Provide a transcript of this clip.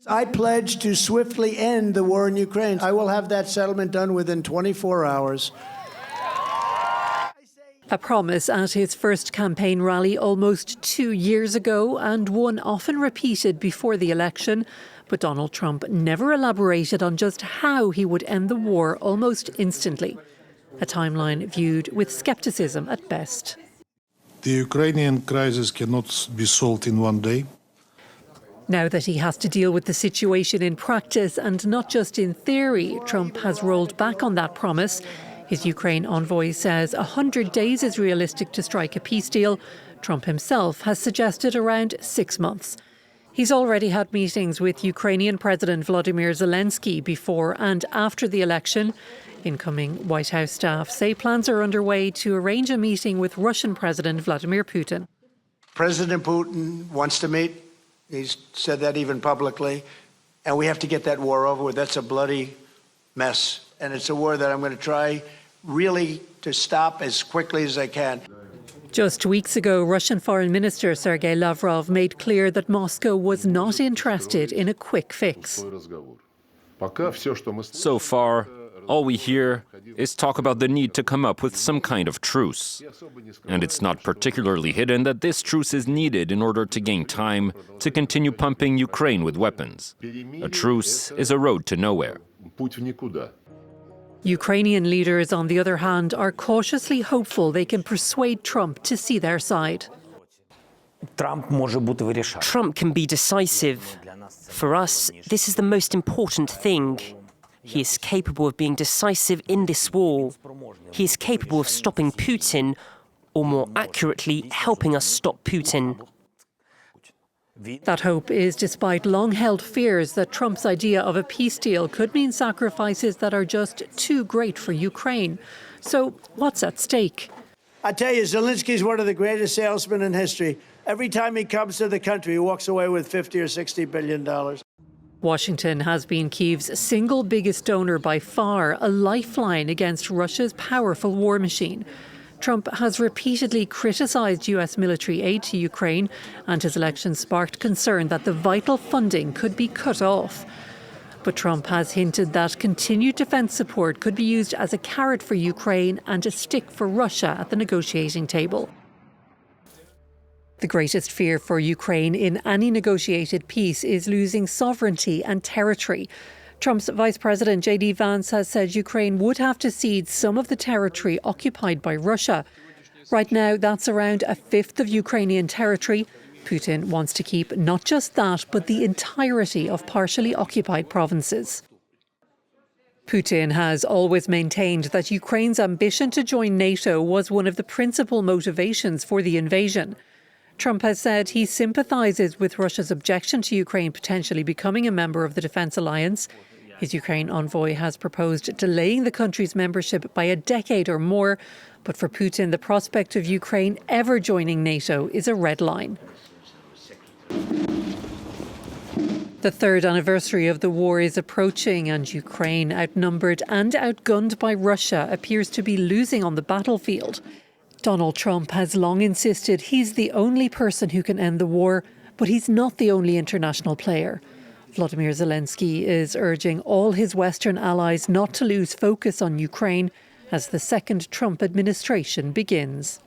I pledge to swiftly end the war in Ukraine. I will have that settlement done within 24 hours. A promise at his first campaign rally almost 2 years ago, and one often repeated before the election. But Donald Trump never elaborated on just how he would end the war almost instantly. A timeline viewed with scepticism at best. The Ukrainian crisis cannot be solved in one day. Now that he has to deal with the situation in practice and not just in theory, Trump has rolled back on that promise. His Ukraine envoy says 100 days is realistic to strike a peace deal. Trump himself has suggested around 6 months. He's already had meetings with Ukrainian President Volodymyr Zelensky before and after the election. Incoming White House staff say plans are underway to arrange a meeting with Russian President Vladimir Putin. President Putin wants to meet. He's said that even publicly. And we have to get that war over with. That's a bloody mess. And it's a war that I'm going to try really to stop as quickly as I can. Just weeks ago, Russian Foreign Minister Sergei Lavrov made clear that Moscow was not interested in a quick fix. So far, all we hear is talk about the need to come up with some kind of truce. And it's not particularly hidden that this truce is needed in order to gain time to continue pumping Ukraine with weapons. A truce is a road to nowhere. Ukrainian leaders, on the other hand, are cautiously hopeful they can persuade Trump to see their side. Trump can be decisive. For us, this is the most important thing. He is capable of being decisive in this war. He is capable of stopping Putin, or more accurately, helping us stop Putin. That hope is despite long-held fears that Trump's idea of a peace deal could mean sacrifices that are just too great for Ukraine. So what's at stake? I tell you, Zelensky's one of the greatest salesmen in history. Every time he comes to the country, he walks away with $50 or $60 billion. Washington has been Kyiv's single biggest donor by far, a lifeline against Russia's powerful war machine. Trump has repeatedly criticised US military aid to Ukraine, and his election sparked concern that the vital funding could be cut off. But Trump has hinted that continued defence support could be used as a carrot for Ukraine and a stick for Russia at the negotiating table. The greatest fear for Ukraine in any negotiated peace is losing sovereignty and territory. Trump's Vice President J.D. Vance has said Ukraine would have to cede some of the territory occupied by Russia. Right now, that's around a fifth of Ukrainian territory. Putin wants to keep not just that, but the entirety of partially occupied provinces. Putin has always maintained that Ukraine's ambition to join NATO was one of the principal motivations for the invasion. Trump has said he sympathises with Russia's objection to Ukraine potentially becoming a member of the defence alliance. His Ukraine envoy has proposed delaying the country's membership by a decade or more. But for Putin, the prospect of Ukraine ever joining NATO is a red line. The third anniversary of the war is approaching, and Ukraine, outnumbered and outgunned by Russia, appears to be losing on the battlefield. Donald Trump has long insisted he's the only person who can end the war, but he's not the only international player. Volodymyr Zelensky is urging all his Western allies not to lose focus on Ukraine as the second Trump administration begins.